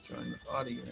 Join with audio.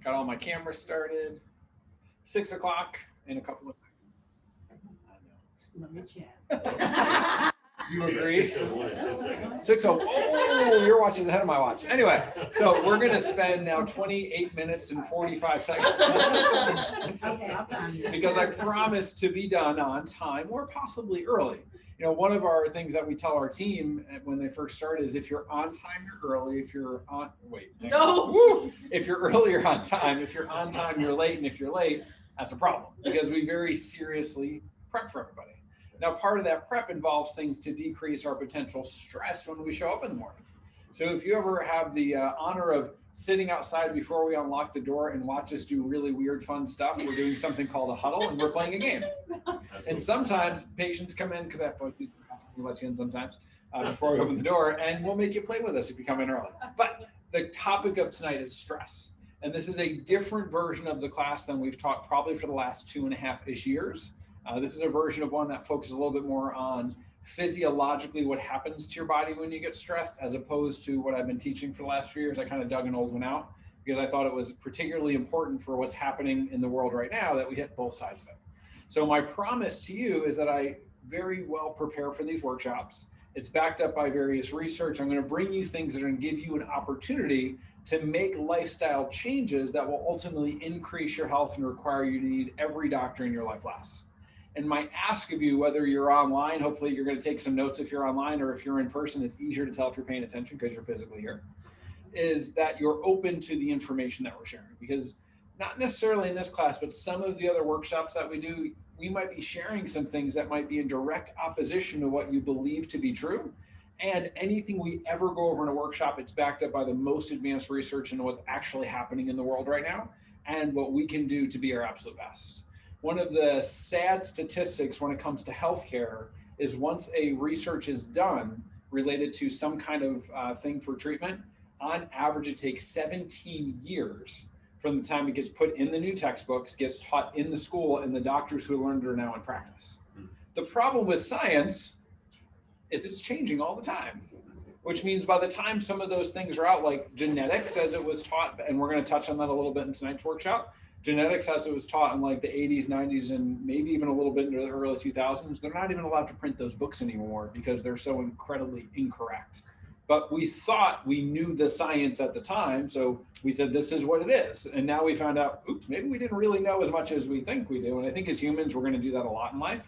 Got all my cameras started. 6 o'clock in a couple of seconds. Let me check. Do you agree? 6:01 in 10 seconds. 6:00. Oh, your watch is ahead of my watch. Anyway, so we're going to spend now 28 minutes and 45 seconds. Okay, I'll time you. Because I promised to be done on time or possibly early. You know, one of our things that we tell our team when they first start is if you're on time, you're early. If you're on, wait. No. Woo! If you're early, you're on time. If you're on time, you're late. And if you're late, that's a problem because we very seriously prep for everybody. Now, part of that prep involves things to decrease our potential stress when we show up in the morning. So if you ever have the honor of sitting outside before we unlock the door and watch us do really weird, fun stuff, we're doing something called a huddle and we're playing a game. And sometimes patients come in because I have to let you in sometimes before we open the door, and we'll make you play with us if you come in early. But the topic of tonight is stress. And this is a different version of the class than we've taught probably for the last 2.5-ish years. This is a version of one that focuses a little bit more on physiologically what happens to your body when you get stressed, as opposed to what I've been teaching for the last few years. I kind of dug an old one out because I thought it was particularly important for what's happening in the world right now that we hit both sides of it. So my promise to you is that I very well prepare for these workshops. It's backed up by various research. I'm going to bring you things that are going to give you an opportunity to make lifestyle changes that will ultimately increase your health and require you to need every doctor in your life less. And my ask of you, whether you're online, hopefully you're going to take some notes if you're online, or if you're in person, it's easier to tell if you're paying attention because you're physically here, is that you're open to the information that we're sharing. Because not necessarily in this class, but some of the other workshops that we do, we might be sharing some things that might be in direct opposition to what you believe to be true. And anything we ever go over in a workshop, it's backed up by the most advanced research into what's actually happening in the world right now and what we can do to be our absolute best. One of the sad statistics when it comes to healthcare is once a research is done related to some kind of thing for treatment, on average, it takes 17 years from the time it gets put in the new textbooks, gets taught in the school, and the doctors who learned it are now in practice. The problem with science is it's changing all the time. which means by the time some of those things are out, like genetics as it was taught, and we're going to touch on that a little bit in tonight's workshop, genetics as it was taught in like the 80s, 90s, and maybe even a little bit into the early 2000s, they're not even allowed to print those books anymore because they're so incredibly incorrect. But we thought we knew the science at the time, so we said, this is what it is. And now we found out, oops, maybe we didn't really know as much as we think we do. And I think as humans, we're going to do that a lot in life.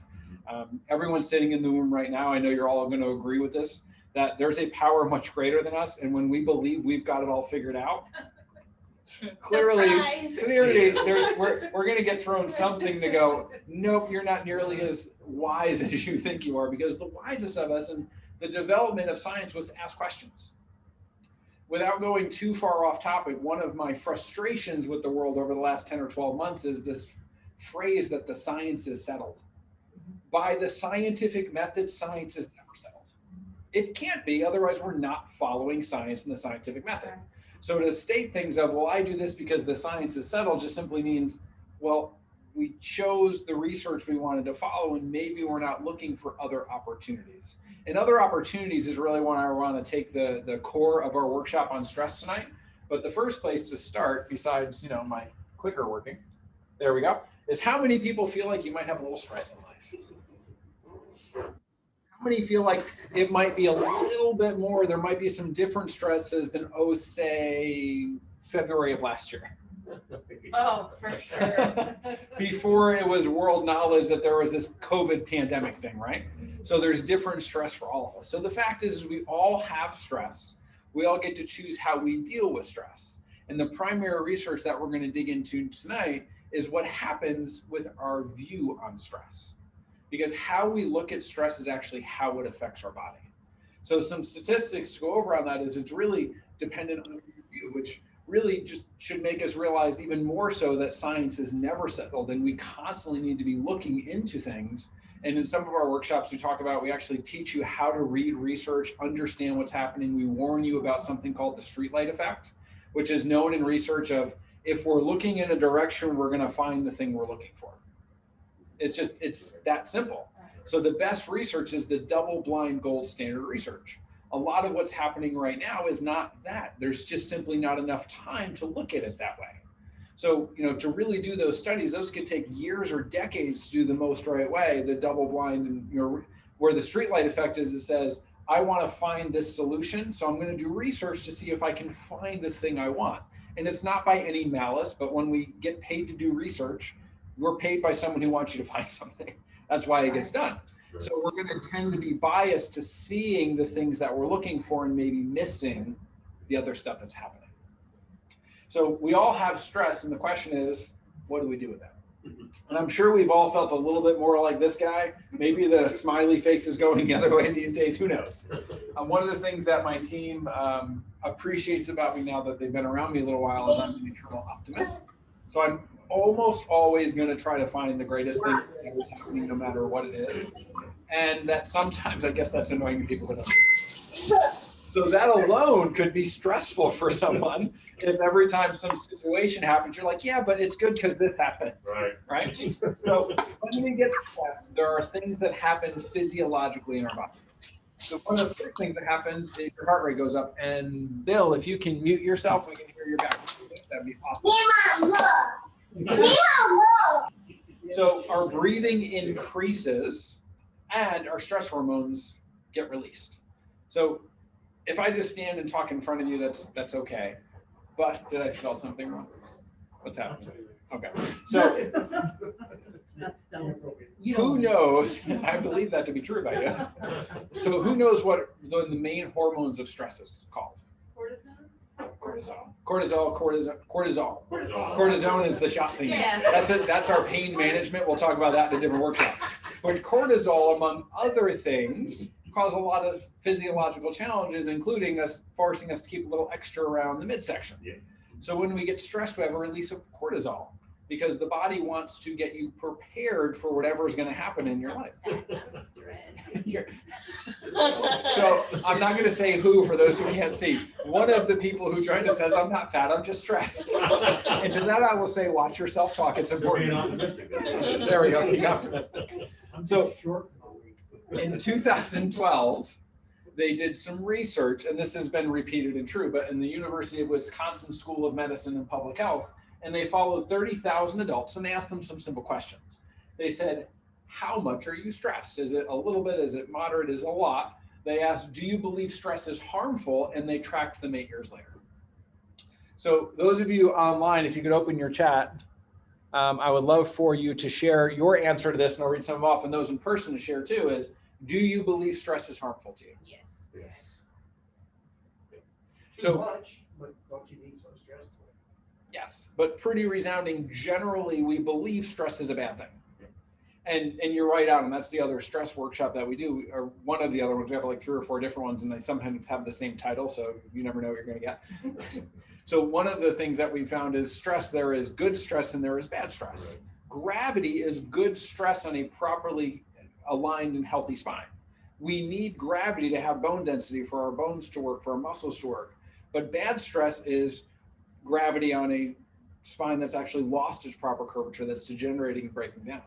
Everyone sitting in the room right now, I know you're all going to agree with this, that there's a power much greater than us. And when we believe we've got it all figured out, clearly we're going to get thrown something to go, nope, you're not nearly as wise as you think you are, because the wisest of us and the development of science was to ask questions. Without going too far off topic, one of my frustrations with the world over the last 10 or 12 months is this phrase that the science is settled. By the scientific method, science is never settled. It can't be, otherwise we're not following science and the scientific method. So to state things of, well, I do this because the science is settled just simply means, well, we chose the research we wanted to follow and maybe we're not looking for other opportunities. And other opportunities is really when I want to take the core of our workshop on stress tonight. But the first place to start, besides, you know, my clicker working, there we go, is how many people feel like you might have a little stress in life? How many feel like it might be a little bit more, there might be some different stresses than, oh, say, February of last year? Oh, for sure. Before it was world knowledge that there was this COVID pandemic thing, right? So there's different stress for all of us. So the fact is we all have stress. We all get to choose how we deal with stress. And the primary research that we're going to dig into tonight is what happens with our view on stress. Because how we look at stress is actually how it affects our body. So some statistics to go over on that is it's really dependent on your view, which really just should make us realize even more so that science is never settled and we constantly need to be looking into things. And in some of our workshops we talk about, we actually teach you how to read research, understand what's happening. We warn you about something called the streetlight effect, which is known in research of if we're looking in a direction, we're going to find the thing we're looking for. It's that simple. So the best research is the double-blind gold standard research. A lot of what's happening right now is not that. There's just simply not enough time to look at it that way. So, you know, to really do those studies, those could take years or decades to do the most right way. The double-blind, and you know, where the streetlight effect is, it says, I want to find this solution, so I'm going to do research to see if I can find this thing I want. And it's not by any malice, but when we get paid to do research, we're paid by someone who wants you to find something. That's why it gets done. So we're going to tend to be biased to seeing the things that we're looking for and maybe missing the other stuff that's happening. So we all have stress, and the question is, what do we do with that? And I'm sure we've all felt a little bit more like this guy. Maybe the smiley face is going the other way these days, who knows? One of the things that my team appreciates about me now that they've been around me a little while is I'm an eternal optimist. So I'm almost always going to try to find the greatest thing that is happening no matter what it is. And that sometimes, I guess that's annoying to people. So that alone could be stressful for someone if every time some situation happens, you're like, yeah, but it's good because this happened. Right? So when we get stressed, there are things that happen physiologically in our body. So one of the first things that happens is your heart rate goes up. And Bill, if you can mute yourself, we can hear your back. That'd be awesome. So our breathing increases and our stress hormones get released. So if I just stand and talk in front of you, that's okay. But did I spell something wrong? What's happening? Okay. So who knows? I believe that to be true about you. So who knows what the main hormones of stress is called? Cortisol. Cortisone is the shot thing. Yeah. That's it. That's our pain management. We'll talk about that in a different workshop. But cortisol, among other things, cause a lot of physiological challenges, including forcing us to keep a little extra around the midsection. Yeah. So when we get stressed, we have a release of cortisol because the body wants to get you prepared for whatever is going to happen in your life. So I'm not going to say who for those who can't see. One of the people who joined us says, I'm not fat, I'm just stressed. And to that I will say, watch your self-talk. It's important. There we go. Being optimistic. So in 2012, they did some research, and this has been repeated and true, but in the University of Wisconsin School of Medicine and Public Health, and they followed 30,000 adults and they asked them some simple questions. They said, how much are you stressed? Is it a little bit? Is it moderate? Is it a lot? They asked, do you believe stress is harmful? And they tracked them 8 years later. So those of you online, if you could open your chat, I would love for you to share your answer to this, and I'll read some off, and those in person to share too, is, do you believe stress is harmful to you? Yes. Yes. So- Too much, but don't you need some stress to it? Yes, but pretty resounding, generally we believe stress is a bad thing. And you're right on, and that's the other stress workshop that we do, or one of the other ones. We have like 3 or 4 different ones, and they sometimes have the same title, so you never know what you're going to get. So one of the things that we found is stress, there is good stress and there is bad stress. Right. Gravity is good stress on a properly aligned and healthy spine. We need gravity to have bone density for our bones to work, for our muscles to work. But bad stress is gravity on a spine that's actually lost its proper curvature, that's degenerating and breaking down.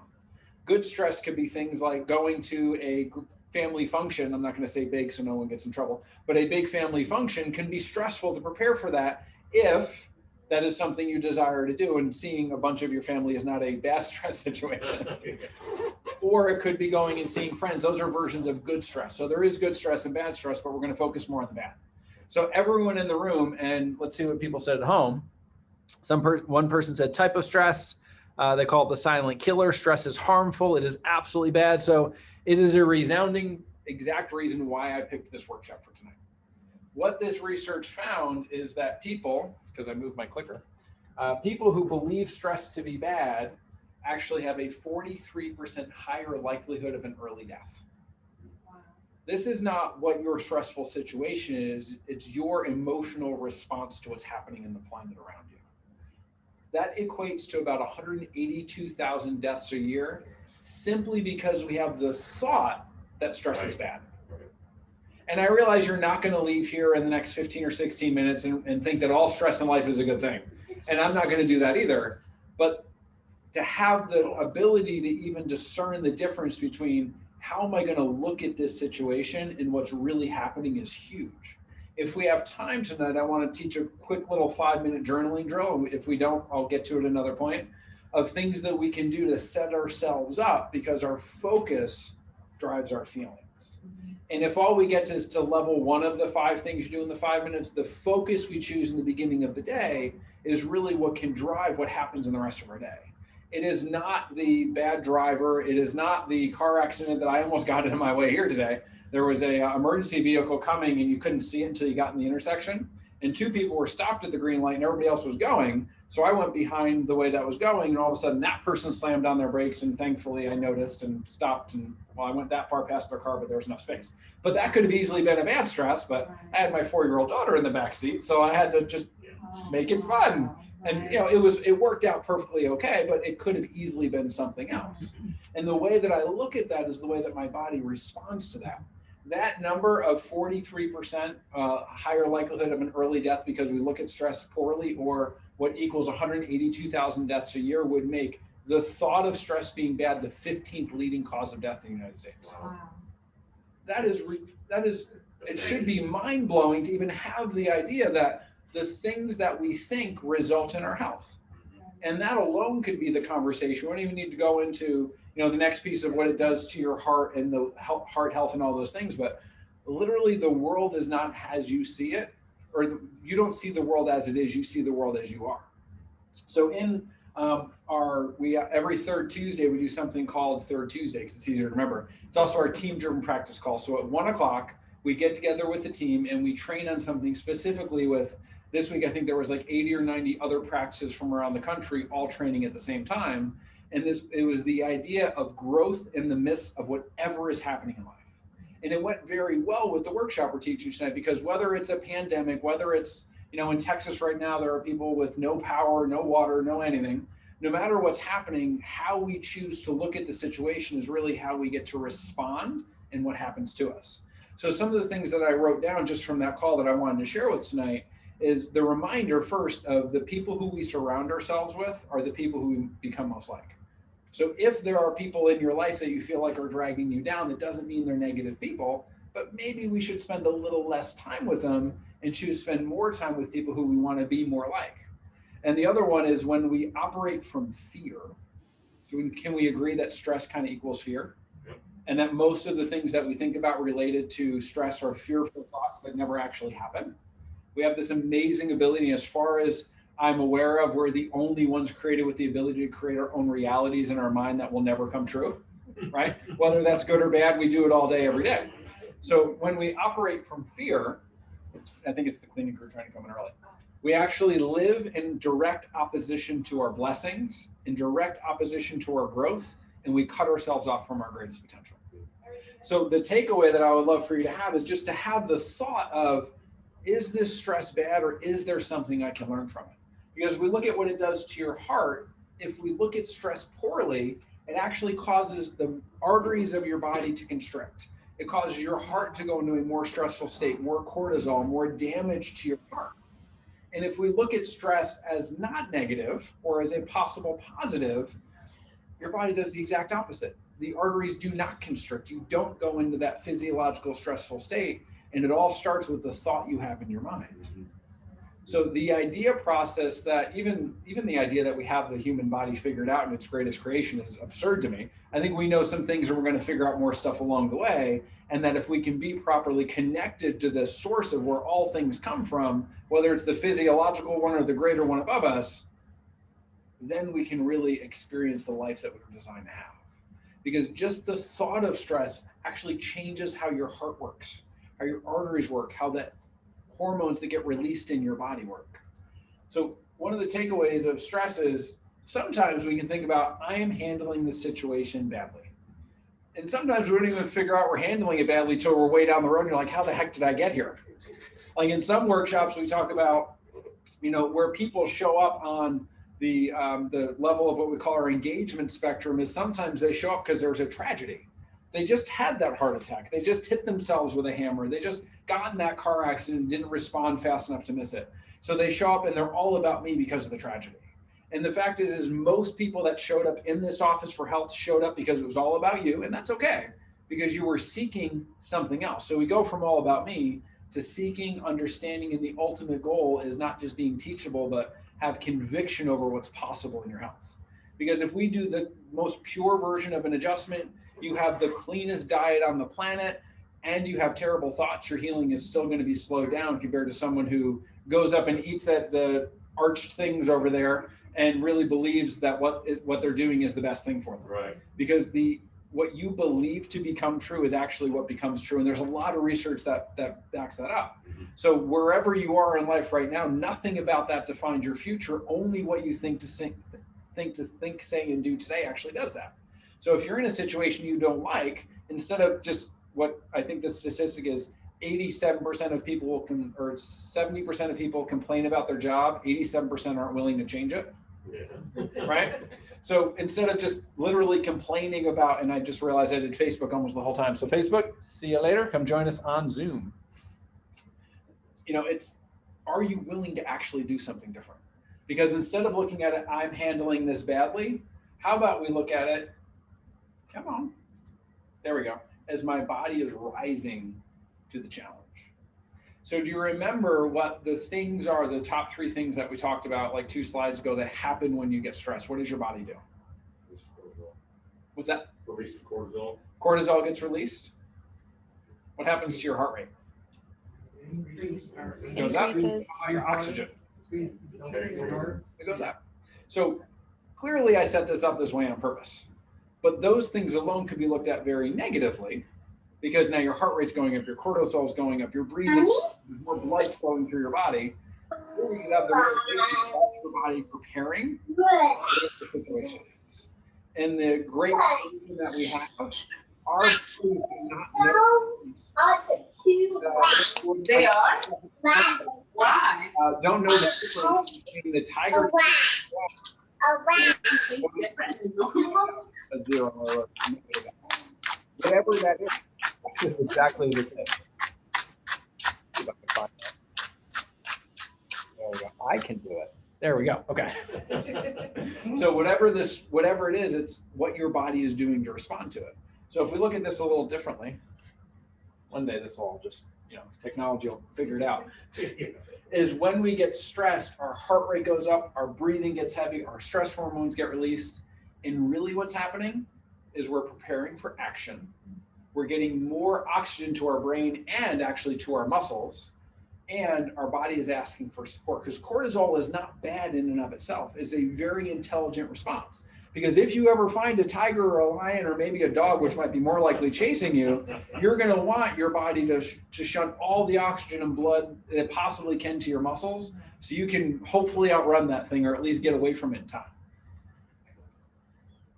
Good stress could be things like going to a family function. I'm not going to say big so no one gets in trouble, but a big family function can be stressful to prepare for that if that is something you desire to do, and seeing a bunch of your family is not a bad stress situation. Or it could be going and seeing friends. Those are versions of good stress. So there is good stress and bad stress, but we're going to focus more on the bad. So everyone in the room, and let's see what people said at home. One person said type of stress. They call it the silent killer. Stress is harmful. It is absolutely bad. So it is a resounding exact reason why I picked this workshop for tonight. What this research found is that people, because I moved my clicker, people who believe stress to be bad actually have a 43% higher likelihood of an early death. Wow. This is not what your stressful situation is. It's your emotional response to what's happening in the planet around you. That equates to about 182,000 deaths a year, simply because we have the thought that stress is bad. And I realize you're not going to leave here in the next 15 or 16 minutes and think that all stress in life is a good thing. And I'm not going to do that either. But to have the ability to even discern the difference between how am I going to look at this situation and what's really happening is huge. If we have time tonight, I want to teach a quick little 5-minute journaling drill. If we don't, I'll get to it at another point, of things that we can do to set ourselves up, because our focus drives our feelings. And if all we get is to level 1 of the 5 things you do in the 5 minutes, the focus we choose in the beginning of the day is really what can drive what happens in the rest of our day. It is not the bad driver. It is not the car accident that I almost got in my way here today. There was a emergency vehicle coming and you couldn't see it until you got in the intersection. And 2 people were stopped at the green light and everybody else was going. So I went behind the way that was going, and all of a sudden that person slammed on their brakes, and thankfully I noticed and stopped, and well, I went that far past their car, but there was enough space. But that could have easily been a bad stress, but I had my 4-year-old daughter in the back seat, so I had to just make it fun. And you know, it worked out perfectly okay, but it could have easily been something else. And the way that I look at that is the way that my body responds to that. That number of 43% higher likelihood of an early death because we look at stress poorly, or what equals 182,000 deaths a year, would make the thought of stress being bad the 15th leading cause of death in the United States. Wow. That is, it should be mind blowing to even have the idea that the things that we think result in our health. And that alone could be the conversation. We don't even need to go into, you know, the next piece of what it does to your heart and the heart health and all those things. But literally the world is not as you see it, or you don't see the world as it is, you see the world as you are. So in every 3rd Tuesday, we do something called Third Tuesday, because it's easier to remember. It's also our team-driven practice call. So at 1 o'clock, we get together with the team and we train on something specifically with, this week, I think there was like 80 or 90 other practices from around the country, all training at the same time. And it was the idea of growth in the midst of whatever is happening in life. And it went very well with the workshop we're teaching tonight, because whether it's a pandemic, whether it's, you know, in Texas right now, there are people with no power, no water, no anything. No matter what's happening, how we choose to look at the situation is really how we get to respond and what happens to us. So some of the things that I wrote down just from that call that I wanted to share with tonight is the reminder first of the people who we surround ourselves with are the people who we become most like. So if there are people in your life that you feel like are dragging you down, that doesn't mean they're negative people, but maybe we should spend a little less time with them and choose to spend more time with people who we want to be more like. And the other one is when we operate from fear. So can we agree that stress kind of equals fear? Yep. And that most of the things that we think about related to stress are fearful thoughts that never actually happen? We have this amazing ability, as far as I'm aware of, we're the only ones created with the ability to create our own realities in our mind that will never come true, right? Whether that's good or bad, we do it all day, every day. So when we operate from fear, I think it's the cleaning crew trying to come in early. We actually live in direct opposition to our blessings, in direct opposition to our growth, and we cut ourselves off from our greatest potential. So the takeaway that I would love for you to have is just to have the thought of, is this stress bad, or is there something I can learn from it? Because if we look at what it does to your heart, if we look at stress poorly, it actually causes the arteries of your body to constrict. It causes your heart to go into a more stressful state, more cortisol, more damage to your heart. And if we look at stress as not negative or as a possible positive, your body does the exact opposite. The arteries do not constrict. You don't go into that physiological stressful state. And it all starts with the thought you have in your mind. So the idea process that even the idea that we have the human body figured out in its greatest creation is absurd to me. I think we know some things and we're going to figure out more stuff along the way. And that if we can be properly connected to the source of where all things come from, whether it's the physiological one or the greater one above us, then we can really experience the life that we were designed to have. Because just the thought of stress actually changes how your heart works, how your arteries work, how the hormones that get released in your body work. So one of the takeaways of stress is sometimes we can think about, I am handling the situation badly. And sometimes we don't even figure out we're handling it badly till we're way down the road and you're like, how the heck did I get here? Like in some workshops, we talk about, where people show up on the level of what we call our engagement spectrum is sometimes they show up because there's a tragedy. They just had that heart attack. They just hit themselves with a hammer. They just got in that car accident and didn't respond fast enough to miss it. So they show up and they're all about me because of the tragedy. And the fact is most people that showed up in this office for health showed up because it was all about you. And that's okay, because you were seeking something else. So we go from all about me to seeking understanding. And the ultimate goal is not just being teachable, but have conviction over what's possible in your health. Because if we do the most pure version of an adjustment, you have the cleanest diet on the planet, and you have terrible thoughts, your healing is still going to be slowed down compared to someone who goes up and eats at the arched things over there and really believes that what they're doing is the best thing for them. Right. Because what you believe to become true is actually what becomes true. And there's a lot of research that backs that up. So wherever you are in life right now, nothing about that defines your future. Only what you think, say, and do today actually does that. So if you're in a situation you don't like, instead of just what I think the statistic is, 87% of people or 70% of people complain about their job, 87% aren't willing to change it. Yeah. Right? So instead of just literally complaining about, and I just realized I did Facebook almost the whole time. So Facebook, see you later. Come join us on Zoom. Are you willing to actually do something different? Because instead of looking at it, I'm handling this badly, how about we look at it, come on, there we go, as my body is rising to the challenge. So do you remember what the things are, the top 3 things that we talked about like 2 slides ago that happen when you get stressed? What does your body do? What's that? Release the cortisol. Cortisol gets released. What happens to your heart rate? It goes up. Your oxygen. It goes up. So clearly I set this up this way on purpose. But those things alone could be looked at very negatively, because now your heart rate's going up, your cortisol is going up, you're breathing, more blood flowing through your body. You have the realization of your body preparing for the situation. And the great thing that we have, our foods do not know. They are? Why? Don't know the difference between the tiger a 0 or whatever that is. That's exactly the thing. There we go. I can do it. There we go. Okay. So whatever it is, it's what your body is doing to respond to it. So if we look at this a little differently, one day this will all just, technology will figure it out, is when we get stressed, our heart rate goes up, our breathing gets heavy, our stress hormones get released. And really what's happening is we're preparing for action. We're getting more oxygen to our brain and actually to our muscles. And our body is asking for support, because cortisol is not bad in and of itself. It's a very intelligent response. Because if you ever find a tiger or a lion or maybe a dog, which might be more likely chasing you, you're going to want your body to shunt all the oxygen and blood that it possibly can to your muscles, so you can hopefully outrun that thing or at least get away from it in time.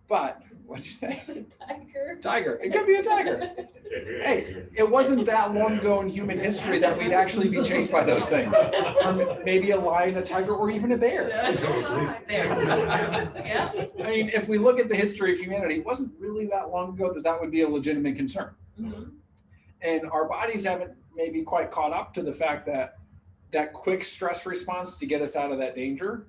But what'd you say? Tiger. Tiger. It could be a tiger. Hey, it wasn't that long ago in human history that we'd actually be chased by those things. Or maybe a lion, a tiger, or even a bear. Yeah. I mean, if we look at the history of humanity, it wasn't really that long ago that would be a legitimate concern. Mhm. And our bodies haven't maybe quite caught up to the fact that that quick stress response to get us out of that danger,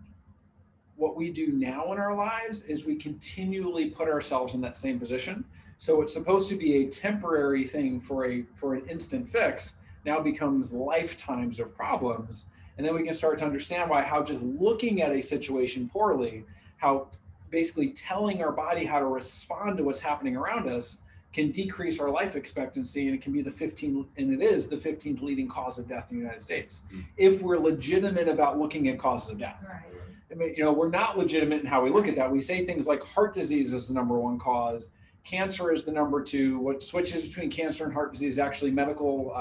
what we do now in our lives is we continually put ourselves in that same position. So it's supposed to be a temporary thing for an instant fix, now becomes lifetimes of problems. And then we can start to understand how just looking at a situation poorly, how basically telling our body how to respond to what's happening around us can decrease our life expectancy, and it can be the 15th leading cause of death in the United States. If we're legitimate about looking at causes of death. Right. I mean, we're not legitimate in how we look at that. We say things like heart disease is the #1 cause, cancer is the #2. What switches between cancer and heart disease is actually medical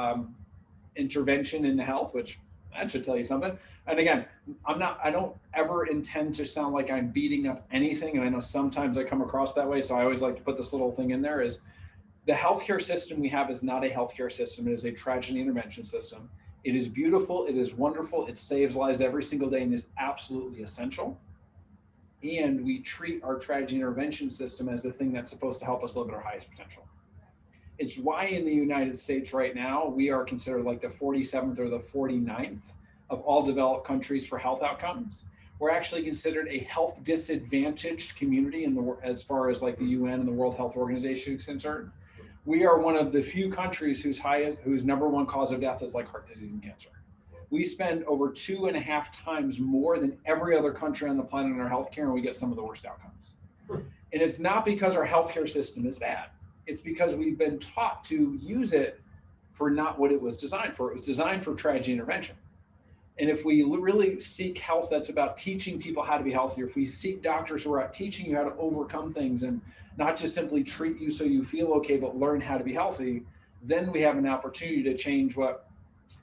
intervention in the health, which that should tell you something. And again, I don't ever intend to sound like I'm beating up anything. And I know sometimes I come across that way. So I always like to put this little thing in there is the healthcare system we have is not a healthcare system. It is a tragedy intervention system. It is beautiful. It is wonderful. It saves lives every single day and is absolutely essential. And we treat our tragedy intervention system as the thing that's supposed to help us live at our highest potential. It's why in the United States right now, we are considered like the 47th or the 49th of all developed countries for health outcomes. We're actually considered a health disadvantaged community as far as like the UN and the World Health Organization is concerned. We are one of the few countries whose #1 cause of death is like heart disease and cancer. We spend over 2.5 times more than every other country on the planet in our healthcare, and we get some of the worst outcomes. And it's not because our healthcare system is bad. It's because we've been taught to use it for not what it was designed for. It was designed for tragedy intervention. And if we really seek health that's about teaching people how to be healthier, if we seek doctors who are out teaching you how to overcome things and not just simply treat you so you feel okay, but learn how to be healthy, then we have an opportunity to change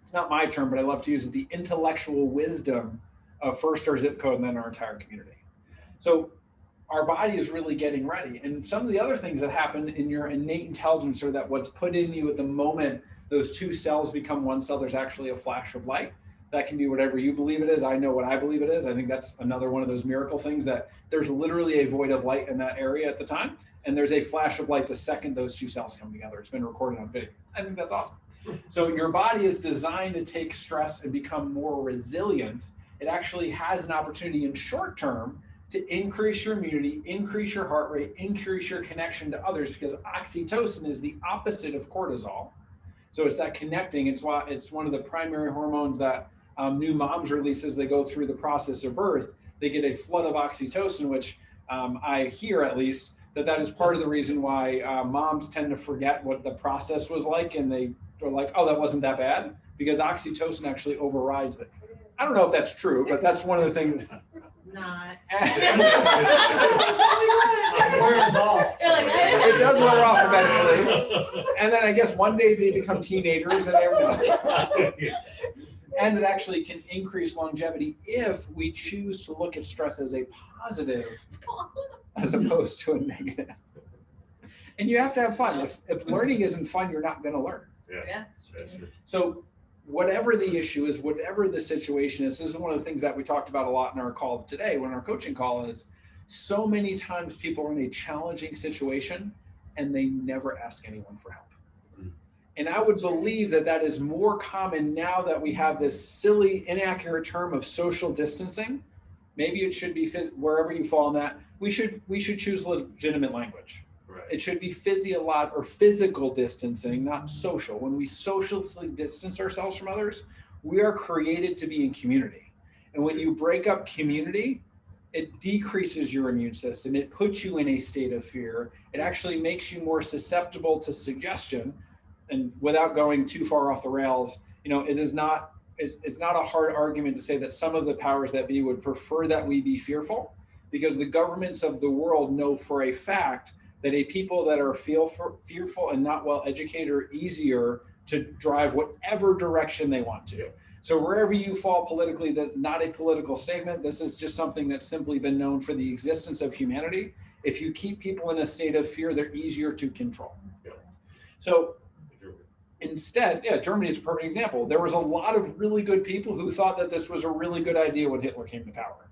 it's not my term, but I love to use it, the intellectual wisdom of first our zip code and then our entire community. So our body is really getting ready. And some of the other things that happen in your innate intelligence are that what's put in you at the moment, those 2 cells become 1 cell, there's actually a flash of light. That can be whatever you believe it is. I know what I believe it is. I think that's another one of those miracle things, that there's literally a void of light in that area at the time. And there's a flash of light the second those 2 cells come together. It's been recorded on video. I think that's awesome. So your body is designed to take stress and become more resilient. It actually has an opportunity in short term to increase your immunity, increase your heart rate, increase your connection to others, because oxytocin is the opposite of cortisol. So it's that connecting. It's one of the primary hormones that new moms release as they go through the process of birth. They get a flood of oxytocin, which I hear at least that is part of the reason why moms tend to forget what the process was like, and they are like, oh, that wasn't that bad, because oxytocin actually overrides it. I don't know if that's true, but that's one of the things. Not. It does wear off eventually. And then I guess one day they become teenagers and and it actually can increase longevity if we choose to look at stress as a positive as opposed to a negative. And you have to have fun. If learning isn't fun, you're not going to learn. Yeah. So whatever the issue is, whatever the situation is, this is one of the things that we talked about a lot in our call today, when our coaching call is, so many times people are in a challenging situation and they never ask anyone for help. And I would believe that is more common now that we have this silly, inaccurate term of social distancing. Maybe it should be wherever you fall in that. We should choose legitimate language. Right. It should be physical distancing, not social. When we socially distance ourselves from others, we are created to be in community. And when you break up community, it decreases your immune system. It puts you in a state of fear. It actually makes you more susceptible to suggestion. And without going too far off the rails, it is not, it's not a hard argument to say that some of the powers that be would prefer that we be fearful, because the governments of the world know for a fact that a people that are fearful and not well educated are easier to drive whatever direction they want to. So wherever you fall politically, that's not a political statement. This is just something that's simply been known for the existence of humanity. If you keep people in a state of fear, they're easier to control. Yeah. So instead, Germany is a perfect example. There was a lot of really good people who thought that this was a really good idea when Hitler came to power.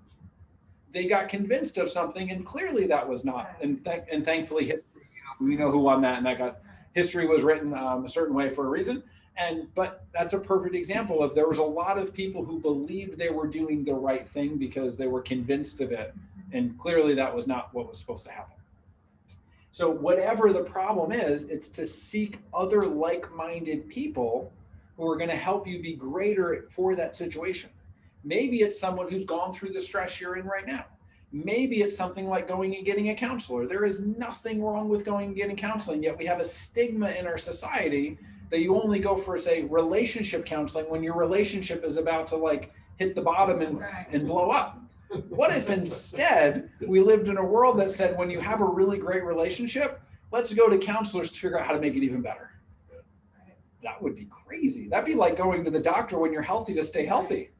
They got convinced of something, and clearly that was not. And thankfully, history, we know who won that, and history was written a certain way for a reason. But that's a perfect example of there was a lot of people who believed they were doing the right thing because they were convinced of it, and clearly that was not what was supposed to happen. So whatever the problem is, it's to seek other like-minded people who are going to help you be greater for that situation. Maybe it's someone who's gone through the stress you're in right now. Maybe it's something like going and getting a counselor. There is nothing wrong with going and getting counseling, yet we have a stigma in our society that you only go for, say, relationship counseling when your relationship is about to hit the bottom and blow up. What if instead we lived in a world that said, when you have a really great relationship, let's go to counselors to figure out how to make it even better? That would be crazy. That'd be like going to the doctor when you're healthy to stay healthy.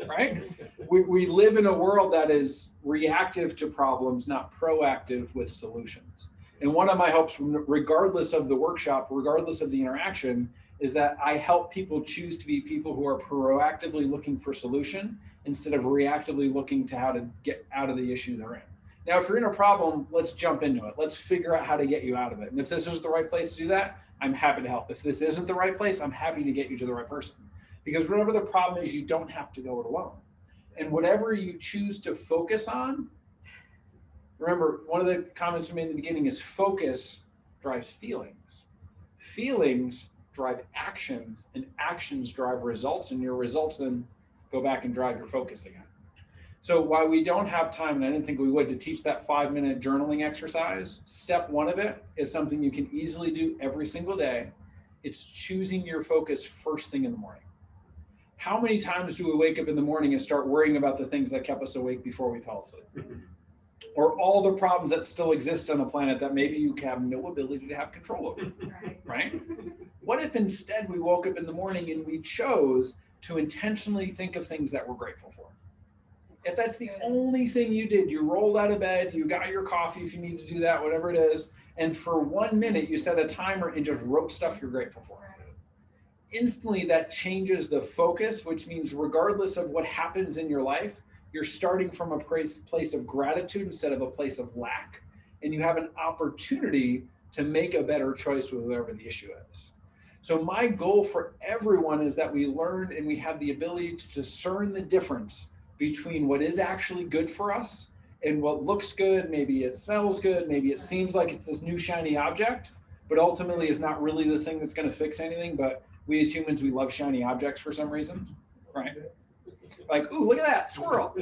Right? We live in a world that is reactive to problems, not proactive with solutions. And one of my hopes, regardless of the workshop, regardless of the interaction, is that I help people choose to be people who are proactively looking for solution instead of reactively looking to how to get out of the issue they're in. Now, if you're in a problem, let's jump into it. Let's figure out how to get you out of it. And if this is the right place to do that, I'm happy to help. If this isn't the right place, I'm happy to get you to the right person. Because whatever the problem is, you don't have to go it alone. And whatever you choose to focus on, remember, one of the comments we made in the beginning is focus drives feelings. Feelings drive actions, and actions drive results, and your results then go back and drive your focus again. So while we don't have time, and I didn't think we would, to teach that 5-minute journaling exercise, step one of it is something you can easily do every single day. It's choosing your focus first thing in the morning. How many times do we wake up in the morning and start worrying about the things that kept us awake before we fell asleep? Or all the problems that still exist on the planet that maybe you have no ability to have control over, right? What if instead we woke up in the morning and we chose to intentionally think of things that we're grateful for? If that's the only thing you did, you rolled out of bed, you got your coffee if you need to do that, whatever it is, and for 1 minute you set a timer and just wrote stuff you're grateful for. Instantly that changes the focus, which means regardless of what happens in your life, you're starting from a place of gratitude instead of a place of lack. And you have an opportunity to make a better choice with whatever the issue is. So my goal for everyone is that we learn and we have the ability to discern the difference between what is actually good for us and what looks good. Maybe it smells good. Maybe it seems like it's this new shiny object, but ultimately is not really the thing that's going to fix anything. But we as humans, we love shiny objects for some reason, right? Like, ooh, look at that squirrel.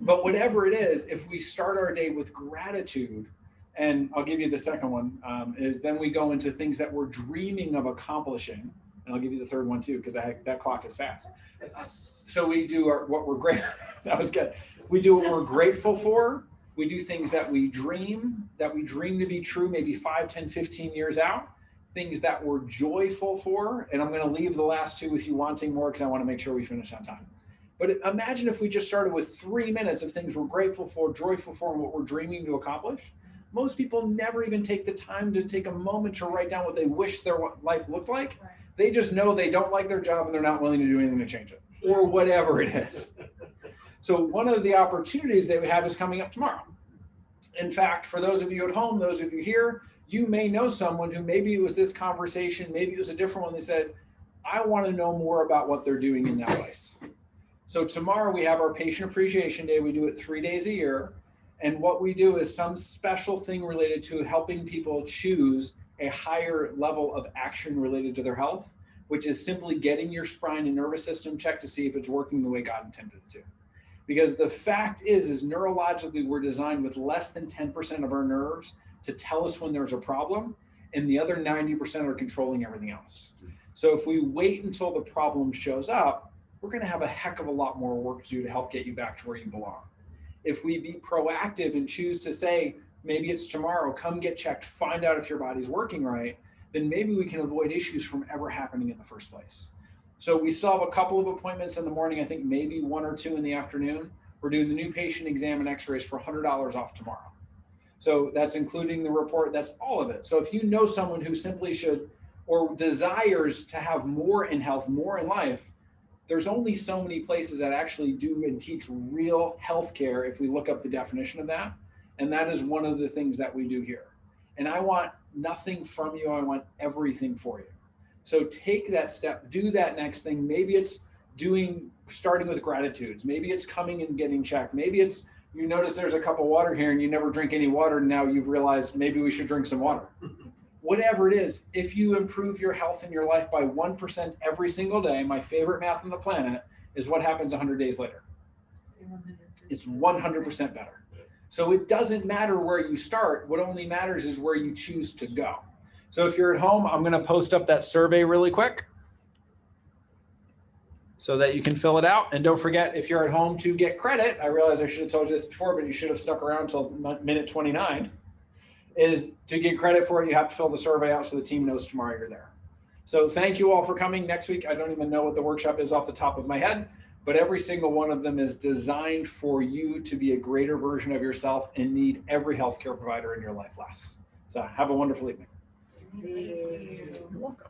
But whatever it is, if we start our day with gratitude, and I'll give you the second one, is then we go into things that we're dreaming of accomplishing. And I'll give you the third one too, because that clock is fast. So we do what we're great. That was good. We do what we're grateful for. We do things that we dream to be true, maybe 5, 10, 15 years out. Things that we're joyful for. And I'm going to leave the last two with you wanting more because I want to make sure we finish on time. But imagine if we just started with 3 minutes of things we're grateful for, joyful for, and what we're dreaming to accomplish. Most people never even take the time to take a moment to write down what they wish their life looked like. Right. They just know they don't like their job and they're not willing to do anything to change it, or whatever it is. So one of the opportunities that we have is coming up tomorrow. In fact, for those of you at home, those of you here, you may know someone who maybe it was this conversation, maybe it was a different one. They said, I want to know more about what they're doing in that place. So tomorrow we have our Patient Appreciation Day. We do it 3 days a year. And what we do is some special thing related to helping people choose a higher level of action related to their health, which is simply getting your spine and nervous system checked to see if it's working the way God intended it to. Because the fact is neurologically, we're designed with less than 10% of our nerves to tell us when there's a problem, and the other 90% are controlling everything else. So if we wait until the problem shows up, we're going to have a heck of a lot more work to do to help get you back to where you belong. If we be proactive and choose to say, maybe it's tomorrow, come get checked, find out if your body's working right, then maybe we can avoid issues from ever happening in the first place. So we still have a couple of appointments in the morning, I think maybe 1 or 2 in the afternoon. We're doing the new patient exam and x-rays for $100 off tomorrow. So that's including the report, that's all of it. So if you know someone who simply should or desires to have more in health, more in life, there's only so many places that actually do and teach real healthcare if we look up the definition of that. And that is one of the things that we do here. And I want nothing from you, I want everything for you. So take that step, do that next thing. Maybe it's starting with gratitudes. Maybe it's coming and getting checked. Maybe it's, you notice there's a cup of water here and you never drink any water, and now you've realized maybe we should drink some water. Whatever it is, if you improve your health in your life by 1% every single day, my favorite math on the planet is what happens 100 days later. It's 100% better. So it doesn't matter where you start. What only matters is where you choose to go. So if you're at home, I'm going to post up that survey really quick so that you can fill it out. And don't forget, if you're at home, to get credit, I realize I should have told you this before, but you should have stuck around until minute 29, is to get credit for it, you have to fill the survey out so the team knows tomorrow you're there. So thank you all for coming. Next week, I don't even know what the workshop is off the top of my head, but every single one of them is designed for you to be a greater version of yourself and need every healthcare provider in your life less. So have a wonderful evening. You're welcome.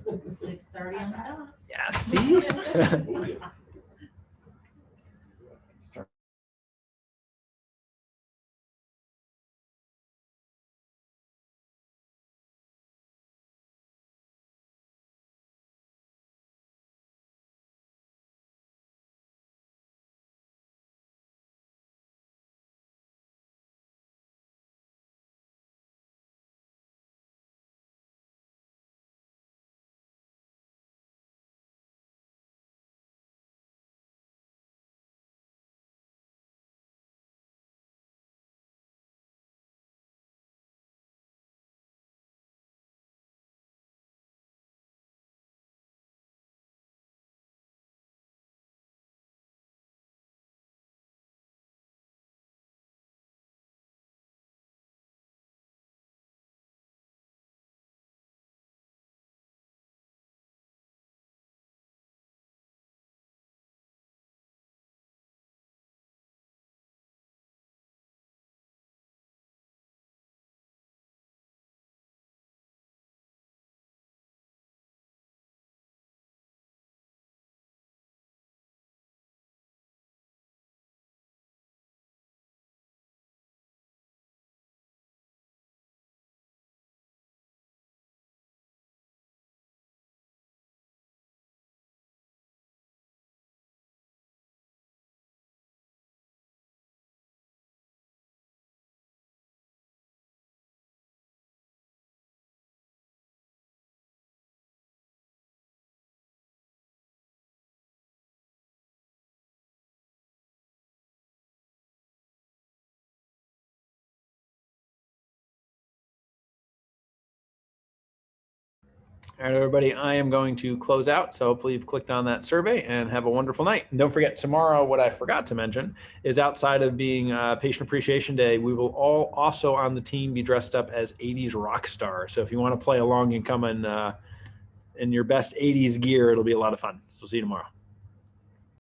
6:30 on the dot. Yeah, see? Oh, yeah. All right, everybody, I am going to close out. So hopefully you've clicked on that survey and have a wonderful night. And don't forget, tomorrow, what I forgot to mention is outside of being Patient Appreciation Day, we will all also on the team be dressed up as 80s rock stars. So if you want to play along and come in your best 80s gear, it'll be a lot of fun. So see you tomorrow.